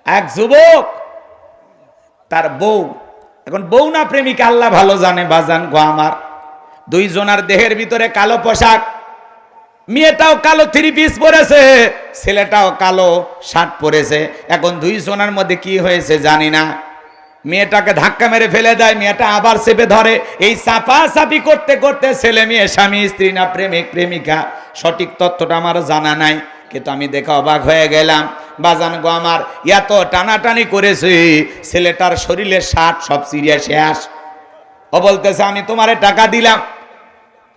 এক যুবক তার বউ, এখন বউ না প্রেমিকা আল্লাহ ভালো জানে বাজান গো আমার, দুইজনার দেহের ভিতরে কালো পোশাক, মেয়েটাও কালো থ্রি পিস পরেছে, ছেলেটাও কালো শার্ট পরেছে। এখন দুইজনের মধ্যে কি হয়েছে জানি না, মেয়েটাকে ধাক্কা মেরে ফেলে দেয়, মেয়েটা আবার চেপে ধরে। এই চাপাচাপি করতে করতে ছেলে মেয়ে, স্বামী স্ত্রী না প্রেমিক প্রেমিকা, সঠিক তথ্যটা আমার জানা নাই, কিন্তু আমি দেখে অবাক হয়ে গেলাম বাজান গো আমার। এত টানাটানি করেছে, ছেলেটার শরীরের শার্ট সব চিরিয়া শেষ। ও বলতেছে আমি তোমারে টাকা দিলাম,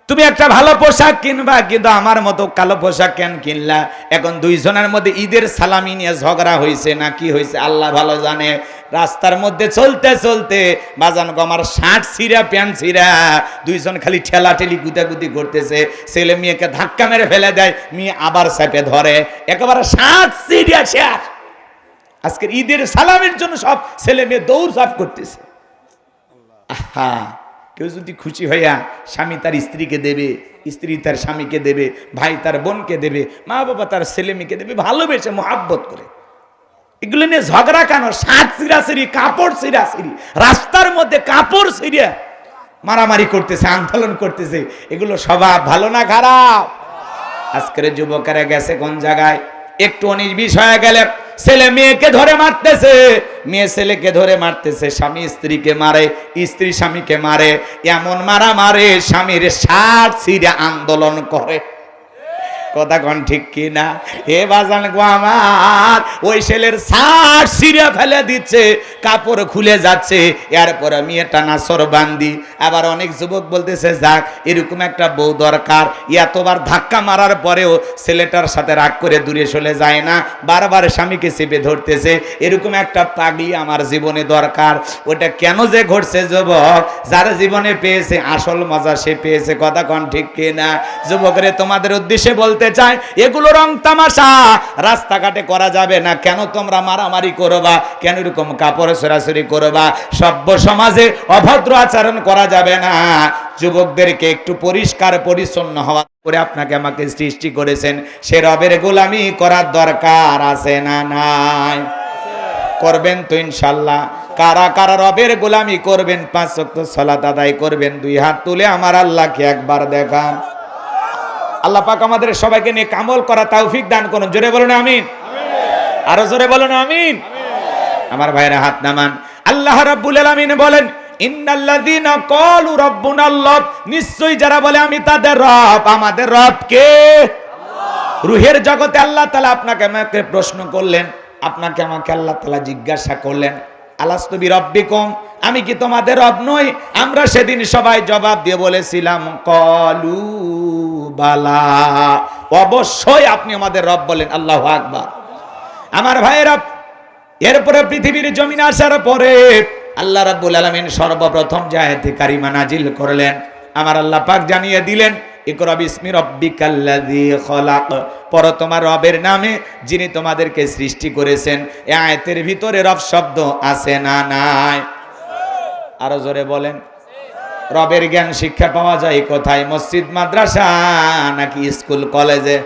তুমি একটা ভালো পোশাক কিনবা, কিন্তু আমার মতো কালো পোশাক কেন কিনলা? এখন দুইজনের মধ্যে ঈদের সালামি নিয়ে ঝগড়া হয়েছে না কি হয়েছে আল্লাহ ভালো জানে। রাস্তার মধ্যে চলতে চলতে বাজান গো আমার শার্ট ছিঁড়া প্যান্ট ছিঁড়া, দুইজন খালি ঠেলাঠেলি গুতাগুতি করতেছে। ছেলে মেয়েকে ধাক্কা মেরে ফেলে দেয়, মেয়ে আবার চেপে ধরে, একেবারে শার্ট ছিঁড়া শেষ। আজকের ঈদের সালামের জন্য সব ছেলে মেয়ে দৌড়ঝাঁপ করতেছে। আহা, কেউ যদি খুশি হইয়া স্বামী তার স্ত্রীকে দেবে, স্ত্রী তার স্বামীকে দেবে, ভাই তার বোনকে দেবে, মা বাবা তার ছেলে মেয়েকে দেবে, ভালোবেসে মহাব্বত করে। এগুলো নিয়ে ঝগড়া কেন? শার্ট ছিঁড়াছিঁড়ি, কাপড় ছিঁড়াছিঁড়ি, রাস্তার মধ্যে কাপড় ছিঁড়ে মারামারি করতেছে, আন্দোলন করতেছে। এগুলো স্বভাব ভালো না খারাপ? আজকের যুবকেরা গেছে কোন জায়গায়, একটু 19-20 হয়ে গেলে ছেলে মেয়েকে ধরে মারতেছে, মেয়ে ছেলেকে ধরে মারতেছে, স্বামী স্ত্রীকে মারে, স্ত্রী স্বামীকে মারে। এমন মারা মারে স্বামীর শার্ট ছিঁড়ে আন্দোলন করে। কথা কোন ঠিক কিনা? হে বাজান গো আমার, ওই ছেলের শার্ট ছিঁড়ে ফেলে দিচ্ছে, কাপড় খুলে যাচ্ছে, এরপরে মেয়েটা নাসর বান্দি। আবার অনেক যুবক বলতেছে যাক এরকম একটা বউ দরকার। এতবার ধাক্কা মারার পরেও ছেলেটার সাথে রাগ করে দূরে চলে যায় না, বারবার স্বামীকে চেপে ধরতেছে। এরকম একটা পাগলি আমার জীবনে দরকার। ওটা কেন যে ঘটছে যুবক, যার জীবনে পেয়েছে আসল মজা সে পেয়েছে। কথা কোন ঠিক কিনা? যুবকরে তোমাদের উদ্দেশ্যে বলতে চাই, এগুলো রং তামাশা রাস্তাঘাটে করা যাবে না। কেন তোমরা মারামারি করবা? কেন এরকম কাপড় সরাসরি করবা? সভ্য সমাজে অভদ্র আচরণ করা যাবে না। যুবকদেরকে একটু পরিষ্কার পরিচ্ছন্ন হওয়া করে আপনাকে আমাকে সৃষ্টি করেছেন, সে রবের গোলামি করার দরকার আছে না নাই? করবেন তো ইনশাল্লাহ? কারা কারা রবের গোলামি করবেন, 5 ওয়াক্ত সালাত আদায় করবেন, 2 হাত তুলে আমার আল্লাহকে একবার দেখান। আল্লাহ পাক আমাদের সবাইকে নিয়ে আমল করা তৌফিক দান করুন। জোরে বলুন আমিন। আরো জোরে বলুন আমিন। আমার ভাইরা হাত নামান। আল্লাহ রাব্বুল আলামিন বলেন ইন্নাল্লাযীনা ক্বালু রাব্বুনাল্লাহ, নিশ্চয়ই যারা বলে আমি তাদের রব। আমাদের রব কে? আল্লাহ। রূহের জগতে আল্লাহ তাআলা আপনাকে আমাকে প্রশ্ন করলেন, আপনাকে আমাকে আল্লাহ তাআলা জিজ্ঞাসা করলেন আলাস্তু বিরাব্বিকুম, আমি কি তোমাদের রব নই? আমরা সেদিন সবাই জবাব দিয়ে বলেছিলাম ক্বালু বালা, অবশ্যই আপনি আমাদের রব বলেন। আল্লাহু আকবার। আমার ভাইয়েরা, এরপরে পৃথিবীর জমিনে আসার পরে আল্লাহ রাব্বুল আলামিন সর্বপ্রথম যে আয়াতে কারিমা নাজিল করলেন, আমার আল্লাহ পাক জানিয়ে দিলেন ইকরা বিসমি রাব্বিকাল্লাযী খলাক, পড়ো তোমার রবের নামে যিনি তোমাদেরকে সৃষ্টি করেছেন। এই আয়াতের ভিতরে রব শব্দ আছে না নাই? আরো জোরে বলেন। রবের জ্ঞান শিক্ষা পাওয়া যায় কোথায়? মসজিদ মাদ্রাসা নাকি স্কুল কলেজে?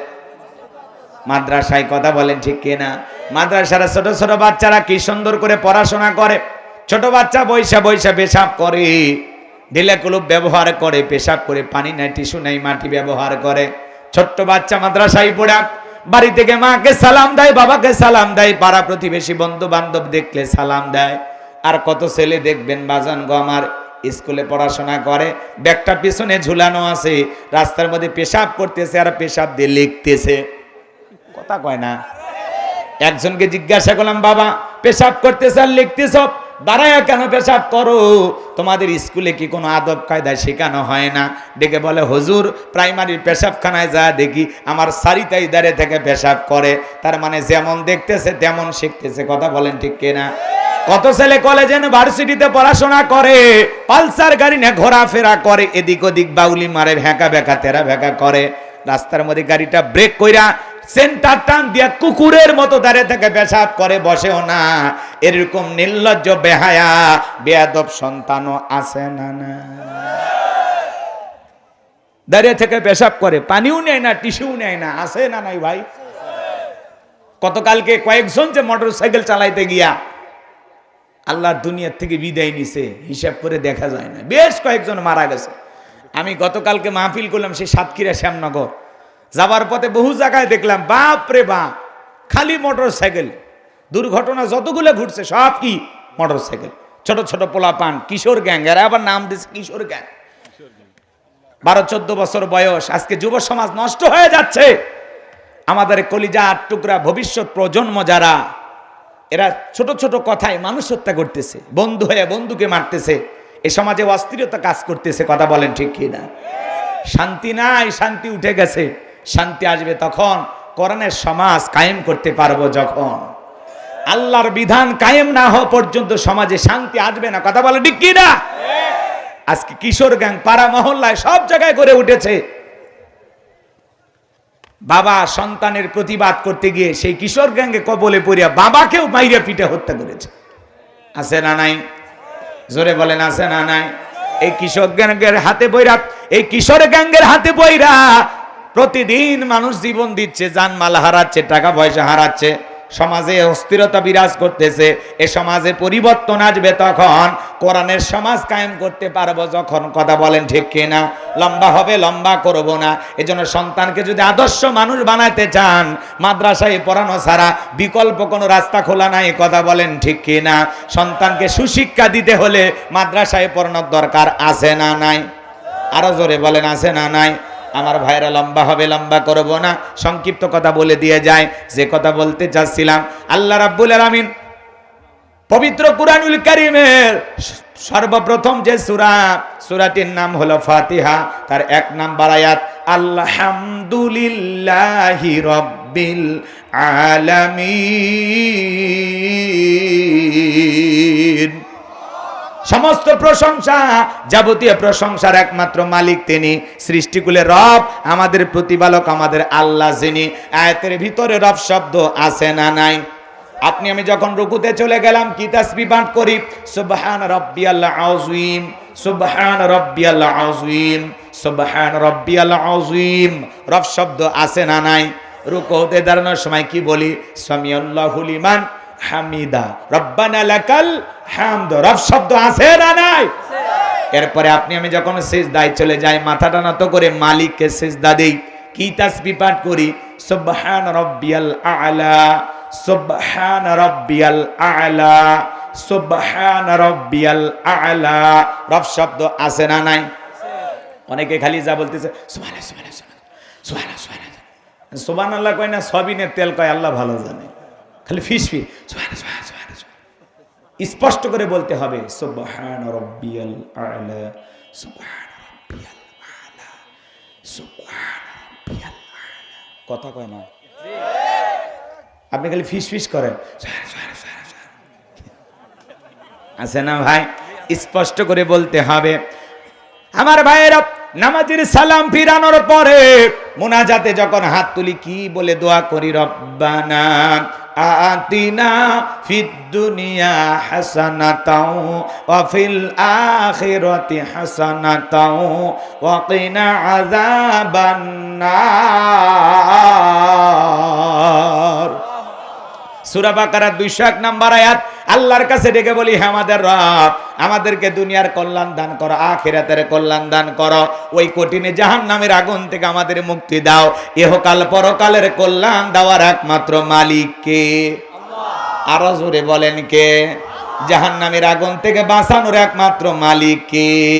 মাদ্রাসায়। কথা বলেন ঠিক কিনা? মাদ্রাসার ছোট ছোট বাচ্চারা কি সুন্দর করে পড়াশোনা করে। ছোট বাচ্চা বৈশা বৈশা পেশাব করে, ঢিলে কুলুপ ব্যবহার করে, পেশাব করে, পানি নাই, টিস্যু নাই, মাটি ব্যবহার করে। ছোট্ট বাচ্চা মাদ্রাসায় পড়া, বাড়ি থেকে মাকে সালাম দেয়, বাবাকে সালাম দেয়, পাড়া প্রতিবেশী বন্ধু বান্ধব দেখলে সালাম দেয়। আর কত ছেলে দেখবেন বাজান গো আমার, স্কুলে পড়াশোনা করে, ব্যাগটা পিছনে ঝুলানো আছে, রাস্তার মধ্যে পেশাব করতেছে আর পেশাব দিয়ে লিখতেছে। কথা কয় না? একজনকে জিজ্ঞাসা করলাম, বাবা পেশাব করতেছ আর লিখতেছ, দাঁড়ায় কেন পেশাব করো? তোমাদের স্কুলে কি কোনো আদব কায়দা শেখানো হয় না? ডেকে বলে হুজুর প্রাইমারি পেশাবখানায় যা দেখি আমার সারিতাই দাঁড়িয়ে থেকে পেশাব করে। তার মানে যেমন দেখতেছে তেমন শিখতেছে। কথা বলেন ঠিক কিনা? কত ছেলে কলেজে ইউনিভার্সিটিতে পড়াশোনা করে, পালসার গাড়ি নিয়ে ঘোরাফেরা করে, এদিক ওদিক বাউলি মারে, ভেঁকা ভেঁকা তেরা ভেঁকা করে, রাস্তার মধ্যে গাড়িটা ব্রেক কইরা সেন্টার টান দিয়া কুকুরের মতো দাঁড়িয়ে থেকে পেশাব করে, বসেও না। এরকম নির্লজ্জ বেহায়া বেয়াদব সন্তানও আছে না? না, দাঁড়িয়ে থেকে পেশাব করে, পানিও নেয় না, টিস্যুও নেয় না, আছে না নাই ভাই? গতকালকে কয়েকজন যে মোটরসাইকেল চালাইতে গিয়া আল্লাহর দুনিয়ার থেকে বিদায় নিছে, হিসাব করে দেখা যায় না, বেশ কয়েকজন মারা গেছে। আমি গতকালকে মাহফিল করলাম সেই সাতক্ষীরা শ্যামনগর, যাবার পথে বহু জায়গায় দেখলাম বাপ রে বাপ, খালি মোটরসাইকেল। দুর্ঘটনা যতগুলো ঘটছে সব কি মোটরসাইকেল। ছোট ছোট পোলাপান, কিশোর গ্যাং, এরা আবার নাম দিচ্ছে কিশোর গ্যাং। 12-14 বছর বয়স, আজকে যুব সমাজ নষ্ট হয়ে যাচ্ছে। আমাদের কলিজা টুকরা ভবিষ্যৎ প্রজন্ম যারা, এরা ছোট ছোট কথায় মানুষ হত্যা করতেছে, বন্ধু হয়ে বন্ধুকে মারতেছে, এ সমাজে অস্থিরতা কাজ করতেছে। কথা বলেন ঠিক কি না? শান্তি নাই, শান্তি উঠে গেছে। শান্তি আসবে তখন কোরআনের সমাজ কায়েম করতে পারবো যখন। আল্লাহর বিধান কায়েম না হওয়া পর্যন্ত সমাজে শান্তি আসবে না। কথা বলে ঠিক কি না? আজকে কিশোর গ্যাং পাড়া মহল্লায় সব জায়গায় গড়ে উঠেছে। বাবা সন্তানের প্রতিবাদ করতে গিয়ে সেই কিশোর গ্যাংকে কবলে পড়িয়া বাবাকেও মাইরে পিঠে হত্যা করেছে। আছে না নাই? জোরে বলেন আছে না নাই? এই কিশোর গ্যাংয়ের হাতে বইরা, এই কিশোর গ্যাংয়ের হাতে বইরা প্রতিদিন মানুষ জীবন দিচ্ছে, জানমাল হারাচ্ছে, টাকা পয়সা হারাচ্ছে, সমাজে অস্থিরতা বিরাজ করতেছে। এ সমাজে পরিবর্তন আসবে তখন, কোরআনের সমাজ কায়েম করতে পারবো যখন। কথা বলেন ঠিক কিনা? লম্বা হবে, লম্বা করব না। এজন্য সন্তানকে যদি আদর্শ মানুষ বানাতে চান, মাদ্রাসায় পড়ানো ছাড়া বিকল্প কোনো রাস্তা খোলা নাই। কথা বলেন ঠিক কিনা? সন্তানকে সুশিক্ষা দিতে হলে মাদ্রাসায় পড়ানোর দরকার আছে না নাই? আরো জোরে বলেন আছে না নাই? আমার ভাইরা লম্বা হবে, লম্বা করব না, সংক্ষিপ্ত কথা বলে দিয়ে যায়। যে কথা বলতে চাচ্ছিলাম, আল্লাহ রাব্বুল আলামিন পবিত্র কুরআনুল কারীমের সর্বপ্রথম যে সূরাটির নাম হলো ফাতিহা, তার 1 নাম্বার আয়াত আলহামদুলিল্লাহি রাব্বিল আলামিন। সমস্ত প্রশংসা, যাবতীয় প্রশংসার একমাত্র মালিক তিনি, সৃষ্টিকুলের রব, আমাদের প্রতিপালক, আমাদের আল্লাহ যিনি। আয়াতের ভিতরে রব শব্দ আছে না নাই? আপনি আমি যখন রুকুতে চলে গেলাম কি তাসবিহ পাঠ করি? সুবহান রাব্বিয়াল আযীম, সুবহান রাব্বিয়াল আযীম, সুবহান রাব্বিয়াল আযীম। রব শব্দ আছে না নাই? রুকুতে দাঁড়ানোর সময় কি বলি? সামিআল্লাহু লিমান হামিদা, রব্বানা লাকাল হামদ। রব শব্দ আছে না নাই? এরপরে আপনি আমি যখন সিজদায় চলে যাই, মাথাটা নত করে মালিককে সিজদা দেই, কি তাসবিহ পাঠ করি? সুবহান রাব্বিয়াল আ'লা, সুবহান রাব্বিয়াল আ'লা, সুবহান রাব্বিয়াল আ'লা। রব শব্দ আছে না নাই? অনেকে খালি যা বলতেছে সুবহানাল্লাহ সুবহানাল্লাহ সুবহানাল্লাহ সুবহানাল্লাহ, সুবহানাল্লাহ কয় না, সবিনের তেল কয়, আল্লাহ ভালো জানে। খালি ফিস ফিস সুবহানাল্লাহ সুবহানাল্লাহ। স্পষ্ট করে বলতে হবে সুবহান রাব্বিয়াল আ'লা, সুবহান রাব্বিয়াল আ'লা, সুবহান রাব্বিয়াল আ'লা। কথা কয় না, আপনি খালি ফিস ফিস করেন। আছে না ভাই? স্পষ্ট করে বলতে হবে। আমার ভাইয়েরা, নামাজের সালাম ফিরানোর পরে মুনাজাতে যখন হাত তুলি কি বলে দোয়া করি? রব্বানা আতিনা ফিদ দুনিয়া হাসানাতাও ওয়া ফিল আখিরাতি হাসানাতাও ওয়া কিনা আযাবান নার। সূরা বাকারা 201 নাম্বার আয়াত। আল্লাহর কাছে ডেকে বলি, হে আমাদের রব, আমাদেরকে দুনিয়ার কল্যাণ দান করো, আখিরাতের কল্যাণ দান করো, ওই কঠিন জাহান্নামের আগুন থেকে আমাদের মুক্তি দাও। ইহকাল পরকালের কল্যাণ দেওয়ার একমাত্র মালিক কে? আল্লাহ। আরো জোরে বলেন কে? জাহান্নামের আগুন থেকে বাঁচানোর একমাত্র মালিক কে?